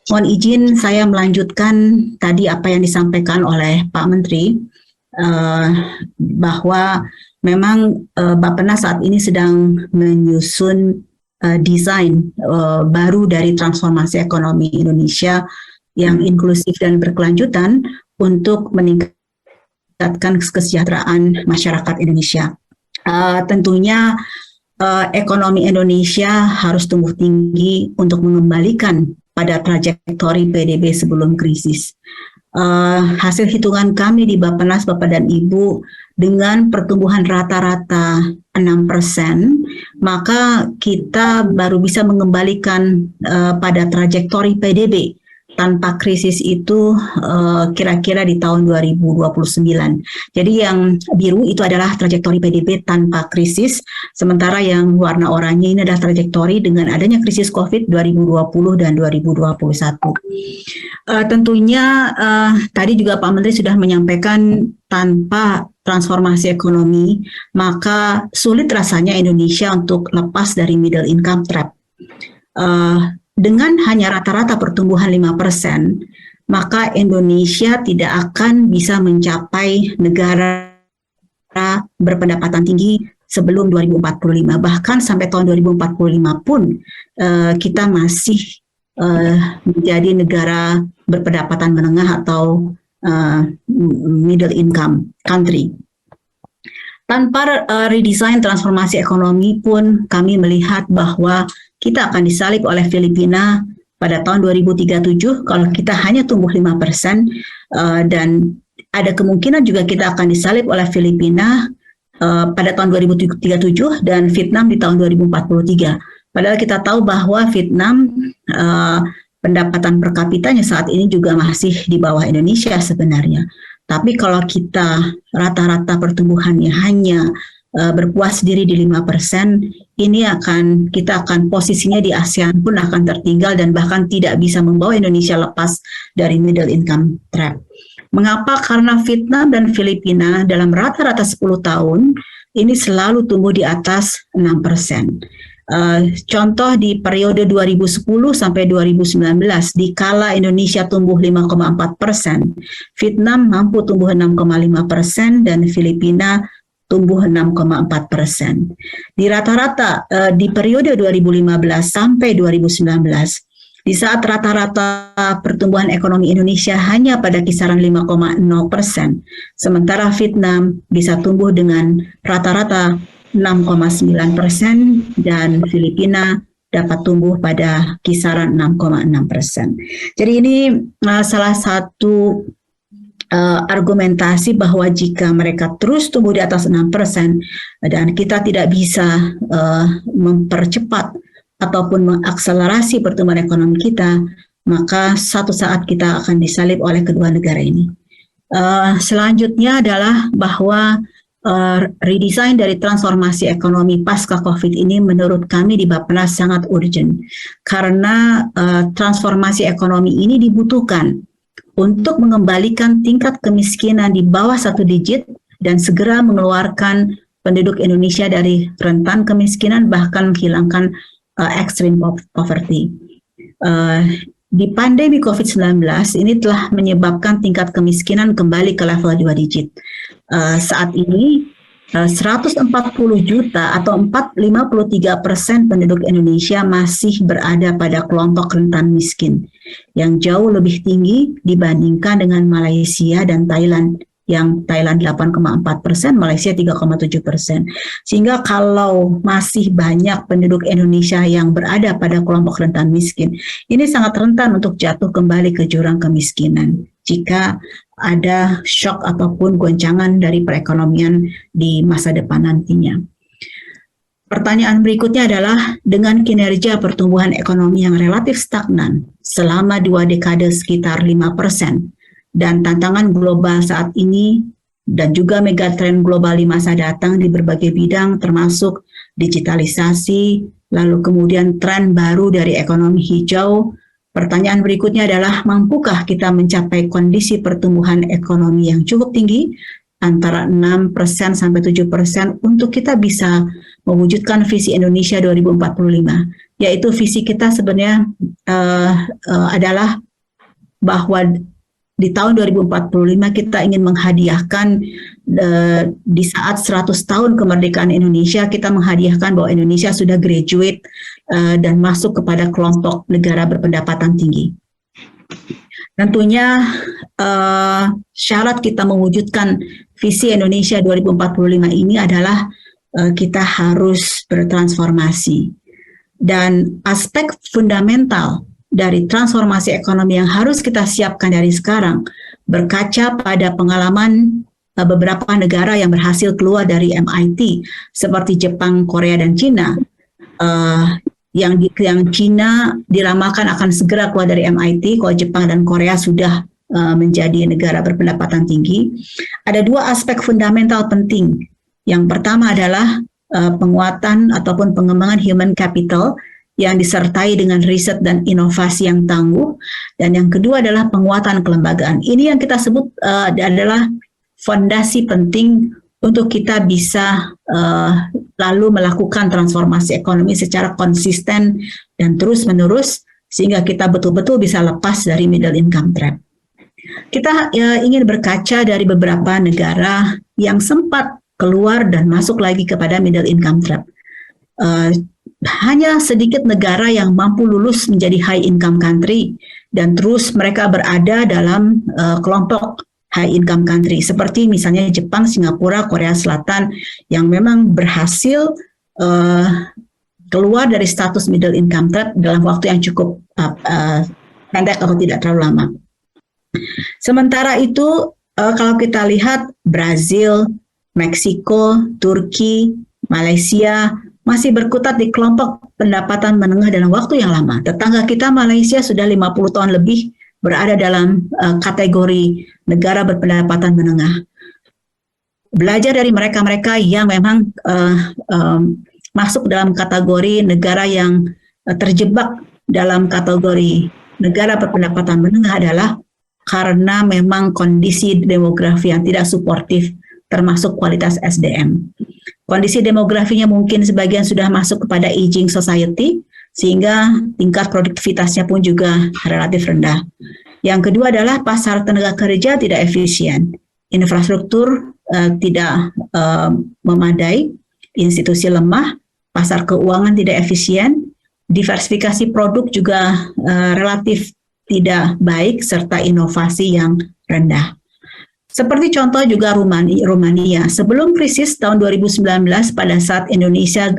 Mohon izin saya melanjutkan tadi apa yang disampaikan oleh Pak Menteri, bahwa memang Bappenas saat ini sedang menyusun desain baru dari transformasi ekonomi Indonesia yang inklusif dan berkelanjutan untuk meningkatkan kesejahteraan masyarakat Indonesia. Tentunya ekonomi Indonesia harus tumbuh tinggi untuk mengembalikan pada trajektori PDB sebelum krisis. Hasil hitungan kami di Bappenas, Bapak dan Ibu, dengan pertumbuhan rata-rata 6%, maka kita baru bisa mengembalikan pada trajektori PDB tanpa krisis itu kira-kira di tahun 2029. Jadi yang biru itu adalah trajektori PDB tanpa krisis, sementara yang warna oranye ini adalah trajektori dengan adanya krisis COVID 2020 dan 2021. Tentunya tadi juga Pak Menteri sudah menyampaikan tanpa transformasi ekonomi, maka sulit rasanya Indonesia untuk lepas dari middle income trap. Dengan hanya rata-rata pertumbuhan 5%, maka Indonesia tidak akan bisa mencapai negara berpendapatan tinggi sebelum 2045. Bahkan sampai tahun 2045 pun kita masih menjadi negara berpendapatan menengah atau middle income country. Tanpa redesign transformasi ekonomi pun kami melihat bahwa kita akan disalib oleh Filipina pada tahun 2037 kalau kita hanya tumbuh 5%, dan ada kemungkinan juga kita akan disalib oleh Filipina pada tahun 2037 dan Vietnam di tahun 2043. Padahal kita tahu bahwa Vietnam pendapatan per kapitanya saat ini juga masih di bawah Indonesia sebenarnya. Tapi kalau kita rata-rata pertumbuhannya hanya berpuas diri di 5%, ini kita akan posisinya di ASEAN pun akan tertinggal dan bahkan tidak bisa membawa Indonesia lepas dari middle income trap. Mengapa? Karena Vietnam dan Filipina dalam rata-rata 10 tahun ini selalu tumbuh di atas 6%. Contoh di periode 2010 sampai 2019, di kala Indonesia tumbuh 5,4%, Vietnam mampu tumbuh 6,5% dan Filipina tumbuh 6,4%. Di rata-rata di periode 2015 sampai 2019, di saat rata-rata pertumbuhan ekonomi Indonesia hanya pada kisaran 5,0%, sementara Vietnam bisa tumbuh dengan rata-rata 6,9% dan Filipina dapat tumbuh pada kisaran 6,6%. Jadi ini salah satu argumentasi bahwa jika mereka terus tumbuh di atas 6% dan kita tidak bisa mempercepat ataupun mengakselerasi pertumbuhan ekonomi kita, maka suatu saat kita akan disalib oleh kedua negara ini. Selanjutnya adalah bahwa redesign dari transformasi ekonomi pasca COVID ini menurut kami di Bappenas sangat urgent karena transformasi ekonomi ini dibutuhkan untuk mengembalikan tingkat kemiskinan di bawah 1 digit dan segera mengeluarkan penduduk Indonesia dari rentan kemiskinan bahkan menghilangkan extreme poverty. Di pandemi COVID-19 ini telah menyebabkan tingkat kemiskinan kembali ke level 2 digit. Saat ini 140 juta atau 53% penduduk Indonesia masih berada pada kelompok rentan miskin yang jauh lebih tinggi dibandingkan dengan Malaysia dan Thailand, yang Thailand 8,4%, Malaysia 3,7%. Sehingga kalau masih banyak penduduk Indonesia yang berada pada kelompok rentan miskin, ini sangat rentan untuk jatuh kembali ke jurang kemiskinan jika ada shock ataupun goncangan dari perekonomian di masa depan nantinya. Pertanyaan berikutnya adalah, dengan kinerja pertumbuhan ekonomi yang relatif stagnan selama 2 dekade sekitar 5%, dan tantangan global saat ini dan juga megatrend global di masa datang di berbagai bidang termasuk digitalisasi, lalu kemudian tren baru dari ekonomi hijau, pertanyaan berikutnya adalah, mampukah kita mencapai kondisi pertumbuhan ekonomi yang cukup tinggi antara 6% sampai 7% untuk kita bisa mewujudkan visi Indonesia 2045. yaitu visi kita sebenarnya adalah bahwa di tahun 2045 kita ingin menghadiahkan di saat 100 tahun kemerdekaan Indonesia, kita menghadiahkan bahwa Indonesia sudah graduate dan masuk kepada kelompok negara berpendapatan tinggi. Tentunya syarat kita mewujudkan visi Indonesia 2045 ini adalah kita harus bertransformasi. Dan aspek fundamental dari transformasi ekonomi yang harus kita siapkan dari sekarang berkaca pada pengalaman beberapa negara yang berhasil keluar dari MIT seperti Jepang, Korea, dan Cina. Yang Cina diramalkan akan segera keluar dari MIT, kalau Jepang dan Korea sudah menjadi negara berpendapatan tinggi. Ada dua aspek fundamental penting. Yang pertama adalah penguatan ataupun pengembangan human capital yang disertai dengan riset dan inovasi yang tangguh, dan yang kedua adalah penguatan kelembagaan. Ini yang kita sebut adalah fondasi penting untuk kita bisa lalu melakukan transformasi ekonomi secara konsisten dan terus-menerus, sehingga kita betul-betul bisa lepas dari middle income trap. Kita ingin berkaca dari beberapa negara yang sempat keluar dan masuk lagi kepada middle income trap. Hanya sedikit negara yang mampu lulus menjadi high income country dan terus mereka berada dalam kelompok high income country, seperti misalnya Jepang, Singapura, Korea Selatan yang memang berhasil keluar dari status middle income trap dalam waktu yang cukup pendek atau tidak terlalu lama. Sementara itu kalau kita lihat Brazil, Meksiko, Turki, Malaysia masih berkutat di kelompok pendapatan menengah dalam waktu yang lama. Tetangga kita Malaysia sudah 50 tahun lebih berada dalam kategori negara berpendapatan menengah. Belajar dari mereka-mereka yang memang masuk dalam kategori negara yang terjebak dalam kategori negara berpendapatan menengah adalah karena memang kondisi demografi yang tidak suportif, termasuk kualitas SDM. Kondisi demografinya mungkin sebagian sudah masuk kepada aging society, sehingga tingkat produktivitasnya pun juga relatif rendah. Yang kedua adalah pasar tenaga kerja tidak efisien, infrastruktur tidak memadai, institusi lemah, pasar keuangan tidak efisien, diversifikasi produk juga relatif tidak baik, serta inovasi yang rendah. Seperti contoh juga Rumania. Sebelum krisis tahun 2019, pada saat Indonesia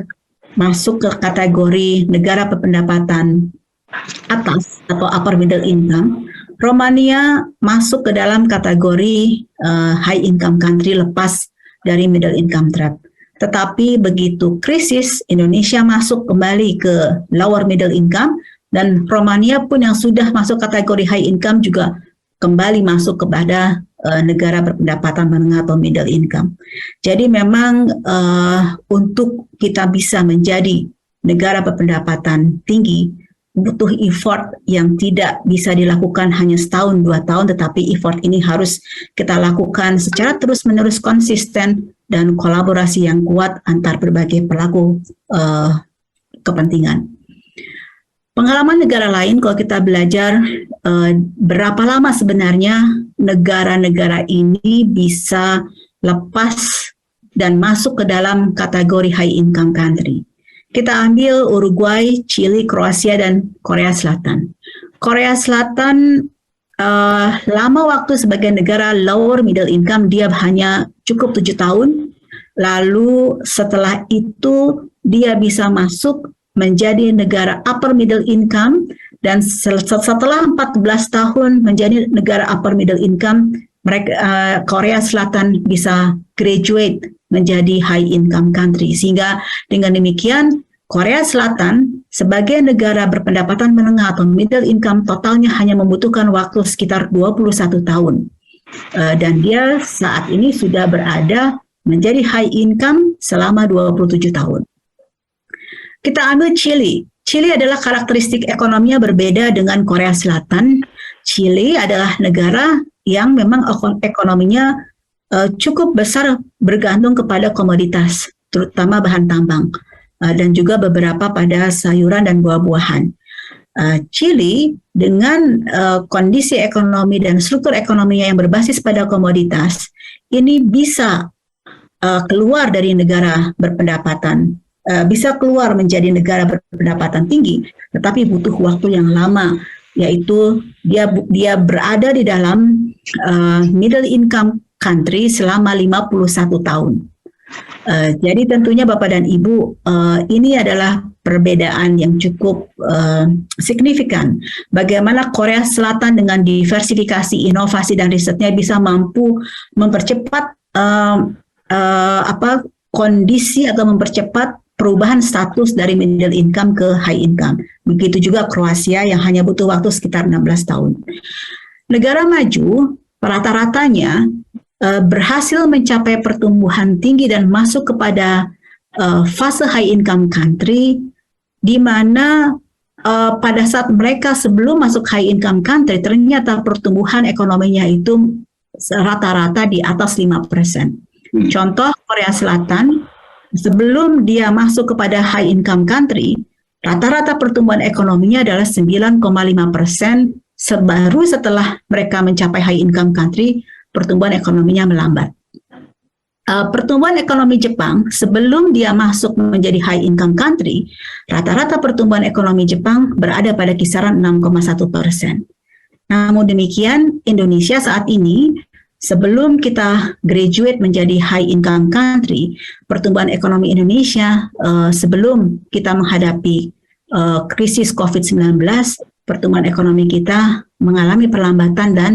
masuk ke kategori negara berpendapatan atas atau upper middle income, Rumania masuk ke dalam kategori high income country lepas dari middle income trap. Tetapi begitu krisis, Indonesia masuk kembali ke lower middle income, dan Rumania pun yang sudah masuk kategori high income juga kembali masuk kepada negara berpendapatan menengah atau middle income. Jadi memang untuk kita bisa menjadi negara berpendapatan tinggi butuh effort yang tidak bisa dilakukan hanya setahun, 2 tahun, tetapi effort ini harus kita lakukan secara terus-menerus konsisten dan kolaborasi yang kuat antar berbagai pelaku kepentingan. Pengalaman negara lain, kalau kita belajar berapa lama sebenarnya negara-negara ini bisa lepas dan masuk ke dalam kategori high income country. Kita ambil Uruguay, Chili, Kroasia, dan Korea Selatan. Korea Selatan lama waktu sebagai negara lower middle income, dia hanya cukup 7 tahun. Lalu setelah itu dia bisa masuk menjadi negara upper middle income, dan setelah 14 tahun menjadi negara upper middle income, Korea Selatan bisa graduate menjadi high income country. Sehingga dengan demikian Korea Selatan sebagai negara berpendapatan menengah atau middle income totalnya hanya membutuhkan waktu sekitar 21 tahun. Dan dia saat ini sudah berada menjadi high income selama 27 tahun. Kita ambil Chili. Chili adalah karakteristik ekonominya berbeda dengan Korea Selatan. Chili adalah negara yang memang ekonominya cukup besar bergantung kepada komoditas, terutama bahan tambang. dan juga beberapa pada sayuran dan buah-buahan. Chili dengan kondisi ekonomi dan struktur ekonominya yang berbasis pada komoditas ini bisa keluar dari negara berpendapatan, bisa keluar menjadi negara berpendapatan tinggi, tetapi butuh waktu yang lama, yaitu dia berada di dalam middle income country selama 51 tahun. Jadi tentunya Bapak dan Ibu, ini adalah perbedaan yang cukup signifikan. Bagaimana Korea Selatan dengan diversifikasi inovasi dan risetnya bisa mampu mempercepat kondisi atau mempercepat perubahan status dari middle income ke high income. Begitu juga Kroasia yang hanya butuh waktu sekitar 16 tahun. Negara maju rata-ratanya berhasil mencapai pertumbuhan tinggi dan masuk kepada fase high income country, di mana pada saat mereka sebelum masuk high income country ternyata pertumbuhan ekonominya itu rata-rata di atas 5%. Contoh Korea Selatan, sebelum dia masuk kepada high income country, rata-rata pertumbuhan ekonominya adalah 9,5%, baru setelah mereka mencapai high income country, pertumbuhan ekonominya melambat. Pertumbuhan ekonomi Jepang sebelum dia masuk menjadi high income country, rata-rata pertumbuhan ekonomi Jepang berada pada kisaran 6,1%. Namun demikian, Indonesia saat ini sebelum kita graduate menjadi high income country, pertumbuhan ekonomi Indonesia sebelum kita menghadapi krisis COVID-19, pertumbuhan ekonomi kita mengalami perlambatan dan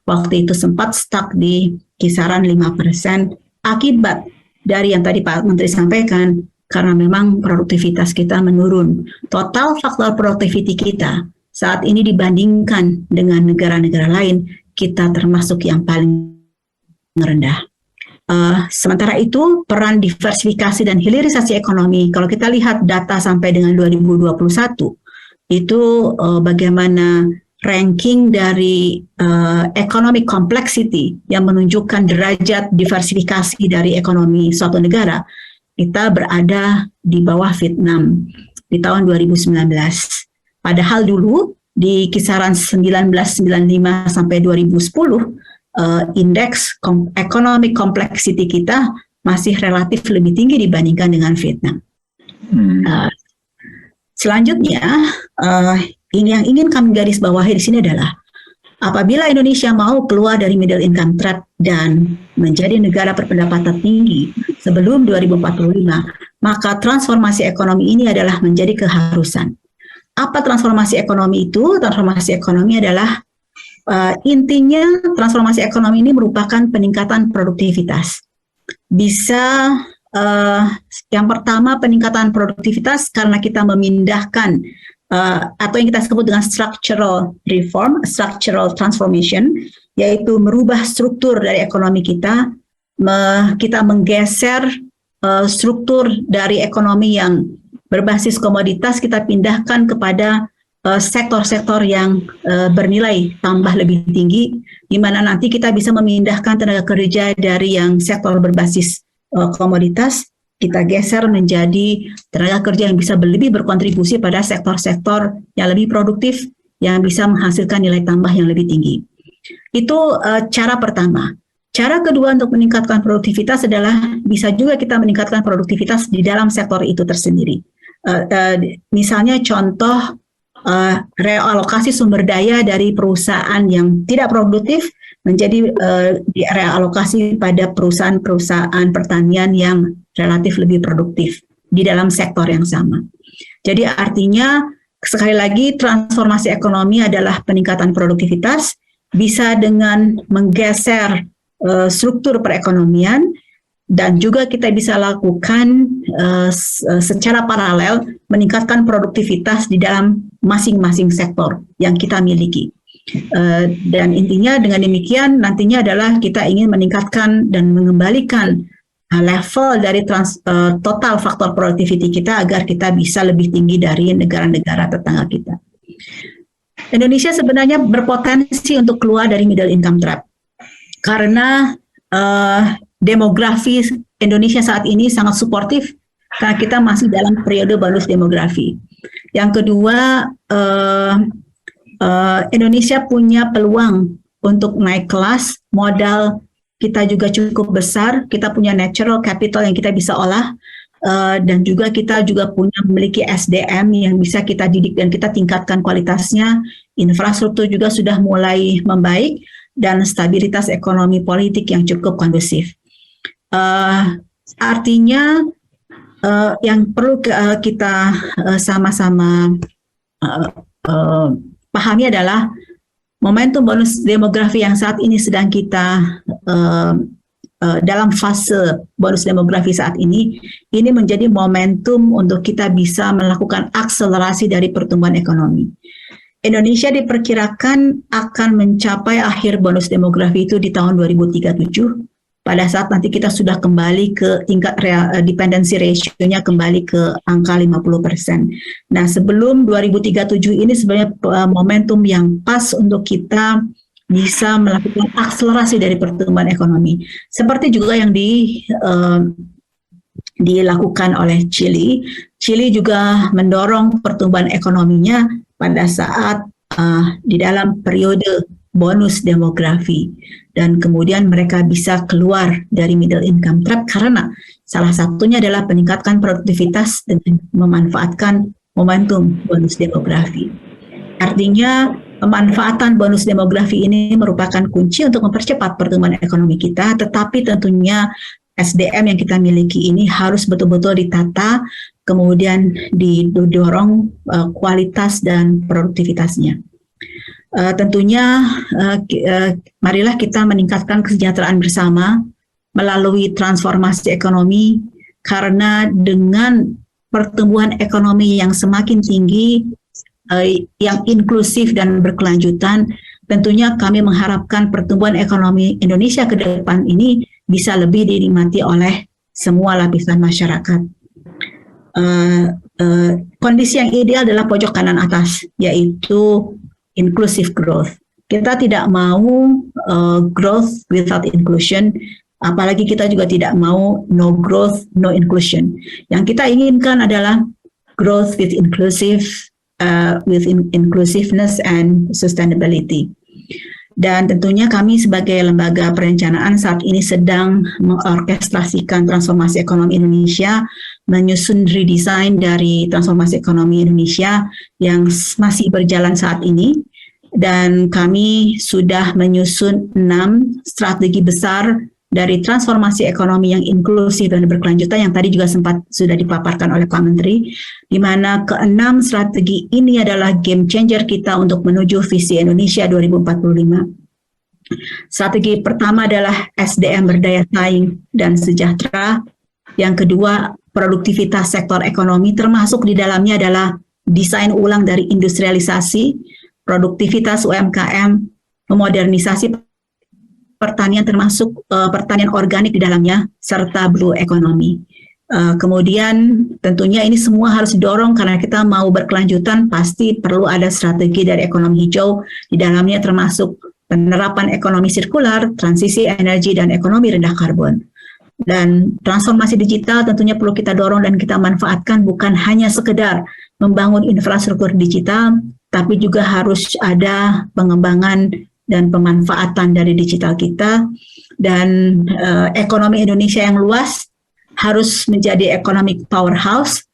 waktu itu sempat stuck di kisaran 5% akibat dari yang tadi Pak Menteri sampaikan, karena memang produktivitas kita menurun. Total faktor productivity kita saat ini dibandingkan dengan negara-negara lain, kita termasuk yang paling rendah. Sementara itu, peran diversifikasi dan hilirisasi ekonomi, kalau kita lihat data sampai dengan 2021, itu bagaimana ranking dari economic complexity yang menunjukkan derajat diversifikasi dari ekonomi suatu negara, kita berada di bawah Vietnam di tahun 2019. Padahal dulu di kisaran 1995 sampai 2010, indeks economic complexity kita masih relatif lebih tinggi dibandingkan dengan Vietnam. Selanjutnya, ini yang ingin kami garis bawahi di sini adalah apabila Indonesia mau keluar dari middle income trap dan menjadi negara berpendapatan tinggi sebelum 2045, maka transformasi ekonomi ini adalah menjadi keharusan. Apa transformasi ekonomi itu? Transformasi ekonomi adalah intinya transformasi ekonomi ini merupakan peningkatan produktivitas. Bisa yang pertama peningkatan produktivitas karena kita memindahkan atau yang kita sebut dengan structural reform, structural transformation, yaitu merubah struktur dari ekonomi kita, kita menggeser struktur dari ekonomi yang berbasis komoditas, kita pindahkan kepada sektor-sektor yang bernilai tambah lebih tinggi, di mana nanti kita bisa memindahkan tenaga kerja dari yang sektor berbasis komoditas, kita geser menjadi tenaga kerja yang bisa lebih berkontribusi pada sektor-sektor yang lebih produktif, yang bisa menghasilkan nilai tambah yang lebih tinggi. Itu cara pertama. Cara kedua untuk meningkatkan produktivitas adalah bisa juga kita meningkatkan produktivitas di dalam sektor itu tersendiri. Misalnya contoh realokasi sumber daya dari perusahaan yang tidak produktif menjadi realokasi pada perusahaan-perusahaan pertanian yang relatif lebih produktif di dalam sektor yang sama. Jadi artinya sekali lagi transformasi ekonomi adalah peningkatan produktivitas, bisa dengan menggeser struktur perekonomian, dan juga kita bisa lakukan secara paralel meningkatkan produktivitas di dalam masing-masing sektor yang kita miliki. Dan intinya dengan demikian nantinya adalah kita ingin meningkatkan dan mengembalikan level dari total faktor productivity kita agar kita bisa lebih tinggi dari negara-negara tetangga kita. Indonesia sebenarnya berpotensi untuk keluar dari middle income trap karena demografi Indonesia saat ini sangat suportif karena kita masih dalam periode bonus demografi. Yang kedua, Indonesia punya peluang untuk naik kelas, modal kita juga cukup besar, kita punya natural capital yang kita bisa olah, dan juga kita juga memiliki SDM yang bisa kita didik dan kita tingkatkan kualitasnya, infrastruktur juga sudah mulai membaik, dan stabilitas ekonomi politik yang cukup kondusif. Artinya yang perlu kita sama-sama pahami adalah momentum bonus demografi yang saat ini sedang kita dalam fase bonus demografi saat ini menjadi momentum untuk kita bisa melakukan akselerasi dari pertumbuhan ekonomi. Indonesia diperkirakan akan mencapai akhir bonus demografi itu di tahun 2037, pada saat nanti kita sudah kembali ke tingkat dependency ratio-nya kembali ke angka 50%. Nah, sebelum 2037 ini sebenarnya momentum yang pas untuk kita bisa melakukan akselerasi dari pertumbuhan ekonomi. Seperti juga yang dilakukan oleh Chili. Chili juga mendorong pertumbuhan ekonominya pada saat di dalam periode bonus demografi, dan kemudian mereka bisa keluar dari middle income trap karena salah satunya adalah meningkatkan produktivitas dengan memanfaatkan momentum bonus demografi. Artinya pemanfaatan bonus demografi ini merupakan kunci untuk mempercepat pertumbuhan ekonomi kita, tetapi tentunya SDM yang kita miliki ini harus betul-betul ditata, kemudian didorong kualitas dan produktivitasnya. Tentunya marilah kita meningkatkan kesejahteraan bersama melalui transformasi ekonomi, karena dengan pertumbuhan ekonomi yang semakin tinggi, yang inklusif dan berkelanjutan, tentunya kami mengharapkan pertumbuhan ekonomi Indonesia ke depan ini bisa lebih dinikmati oleh semua lapisan masyarakat. Kondisi yang ideal adalah pojok kanan atas, yaitu inclusive growth. Kita tidak mau growth without inclusion, apalagi kita juga tidak mau no growth, no inclusion. Yang kita inginkan adalah growth with inclusiveness and sustainability. Dan tentunya kami sebagai lembaga perencanaan saat ini sedang mengorkestrasikan transformasi ekonomi Indonesia, menyusun redesign dari transformasi ekonomi Indonesia yang masih berjalan saat ini. Dan kami sudah menyusun 6 strategi besar dari transformasi ekonomi yang inklusif dan berkelanjutan yang tadi juga sempat sudah dipaparkan oleh Pak Menteri, di mana ke-6 strategi ini adalah game changer kita untuk menuju visi Indonesia 2045. Strategi pertama adalah SDM berdaya saing dan sejahtera. Yang kedua, produktivitas sektor ekonomi, termasuk di dalamnya adalah desain ulang dari industrialisasi, produktivitas UMKM, memodernisasi pertanian termasuk pertanian organik di dalamnya, serta blue economy. Kemudian tentunya ini semua harus didorong karena kita mau berkelanjutan, pasti perlu ada strategi dari ekonomi hijau di dalamnya, termasuk penerapan ekonomi sirkular, transisi energi, dan ekonomi rendah karbon. Dan transformasi digital tentunya perlu kita dorong dan kita manfaatkan, bukan hanya sekedar membangun infrastruktur digital, tapi juga harus ada pengembangan dan pemanfaatan dari digital kita. Dan ekonomi Indonesia yang luas harus menjadi economic powerhouse,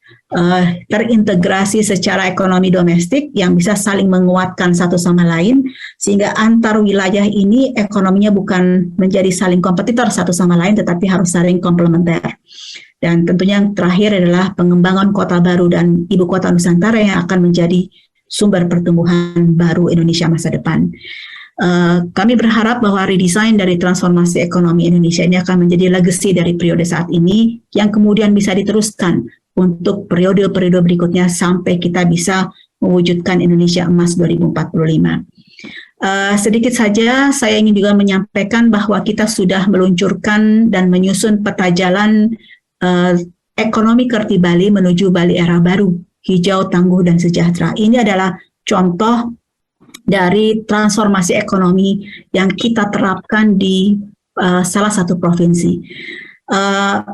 terintegrasi secara ekonomi domestik yang bisa saling menguatkan satu sama lain, sehingga antar wilayah ini ekonominya bukan menjadi saling kompetitor satu sama lain, tetapi harus saling komplementer. Dan tentunya yang terakhir adalah pengembangan kota baru dan ibu kota Nusantara yang akan menjadi sumber pertumbuhan baru Indonesia masa depan. Kami berharap bahwa redesign dari transformasi ekonomi Indonesia ini akan menjadi legacy dari periode saat ini yang kemudian bisa diteruskan untuk periode-periode berikutnya sampai kita bisa mewujudkan Indonesia Emas 2045. Sedikit saja saya ingin juga menyampaikan bahwa kita sudah meluncurkan dan menyusun peta jalan ekonomi Kerti Bali menuju Bali era baru, hijau, tangguh, dan sejahtera. Ini adalah contoh dari transformasi ekonomi yang kita terapkan di salah satu provinsi.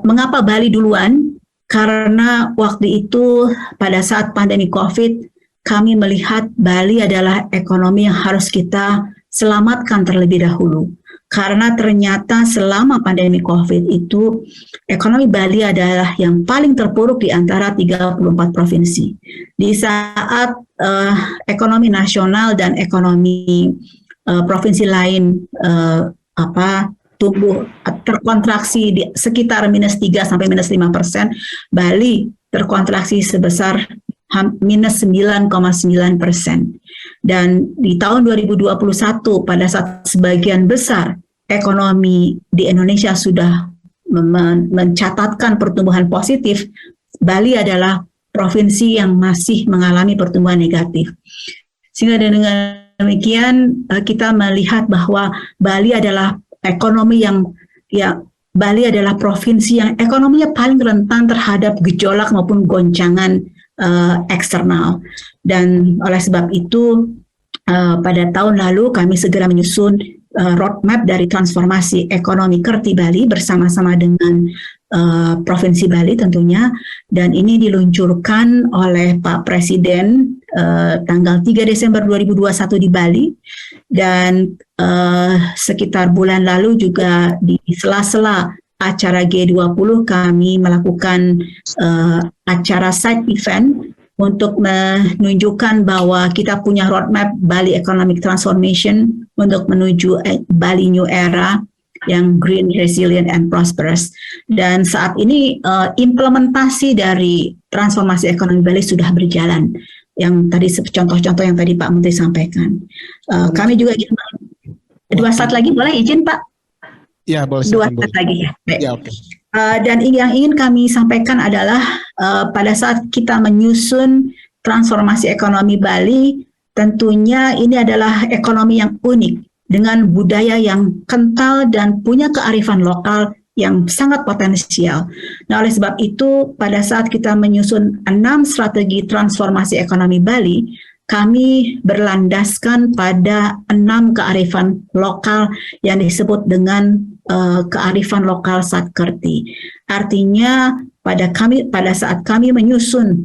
Mengapa Bali duluan? karena waktu itu pada saat pandemi COVID, kami melihat Bali adalah ekonomi yang harus kita selamatkan terlebih dahulu. Karena ternyata selama pandemi COVID itu, ekonomi Bali adalah yang paling terpuruk di antara 34 provinsi. Di saat ekonomi nasional dan ekonomi provinsi lain tumbuh terkontraksi di sekitar -3 sampai -5%, Bali terkontraksi sebesar -9,9%. Dan di tahun 2021 pada saat sebagian besar ekonomi di Indonesia sudah mencatatkan pertumbuhan positif, Bali adalah provinsi yang masih mengalami pertumbuhan negatif. Sehingga dengan demikian kita melihat bahwa Bali adalah Bali adalah provinsi yang ekonominya paling rentan terhadap gejolak maupun goncangan eksternal. Dan oleh sebab itu pada tahun lalu kami segera menyusun roadmap dari transformasi ekonomi Kerti Bali bersama-sama dengan Provinsi Bali tentunya, dan ini diluncurkan oleh Pak Presiden tanggal 3 Desember 2021 di Bali, dan sekitar bulan lalu juga di sela-sela acara G20 kami melakukan acara side event untuk menunjukkan bahwa kita punya roadmap Bali Economic Transformation untuk menuju Bali New Era yang green, resilient, and prosperous. Dan saat ini implementasi dari transformasi ekonomi Bali sudah berjalan. Yang tadi contoh-contoh yang tadi Pak Menteri sampaikan. Kami juga ingin 2 slide lagi, boleh izin Pak? Ya, boleh. 2 slide lagi ya. Ya, oke. Dan yang ingin kami sampaikan adalah pada saat kita menyusun transformasi ekonomi Bali, tentunya ini adalah ekonomi yang unik dengan budaya yang kental dan punya kearifan lokal yang sangat potensial. Nah, oleh sebab itu, pada saat kita menyusun 6 strategi transformasi ekonomi Bali, kami berlandaskan pada 6 kearifan lokal yang disebut dengan kearifan lokal Satkerti. Artinya, pada saat kami menyusun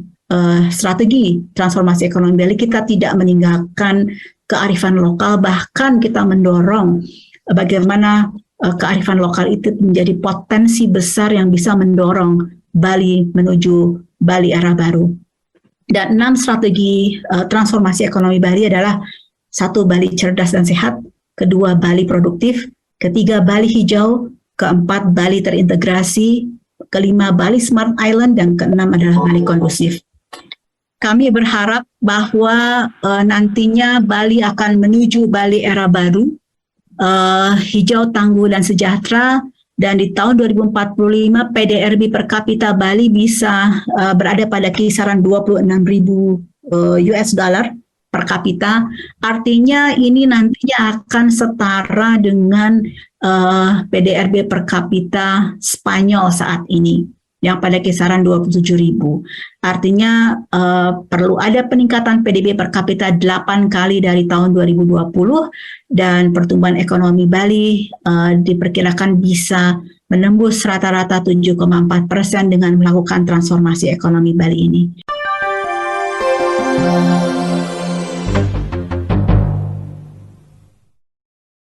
strategi transformasi ekonomi Bali, kita tidak meninggalkan kearifan lokal, bahkan kita mendorong bagaimana kearifan lokal itu menjadi potensi besar yang bisa mendorong Bali menuju Bali era baru. Dan 6 strategi transformasi ekonomi Bali adalah 1. Bali cerdas dan sehat, 2. Bali produktif, 3. Bali hijau, 4. Bali terintegrasi, 5. Bali smart island, dan 6 adalah Bali kondusif. Kami berharap bahwa nantinya Bali akan menuju Bali era baru, hijau, tangguh, dan sejahtera, dan di tahun 2045 PDRB per kapita Bali bisa berada pada kisaran 26.000 US dollar per kapita. Artinya ini nantinya akan setara dengan PDRB per kapita Spanyol saat ini, yang pada kisaran 27.000. Artinya perlu ada peningkatan PDB per kapita 8 kali dari tahun 2020, dan pertumbuhan ekonomi Bali diperkirakan bisa menembus rata-rata 7,4% dengan melakukan transformasi ekonomi Bali ini.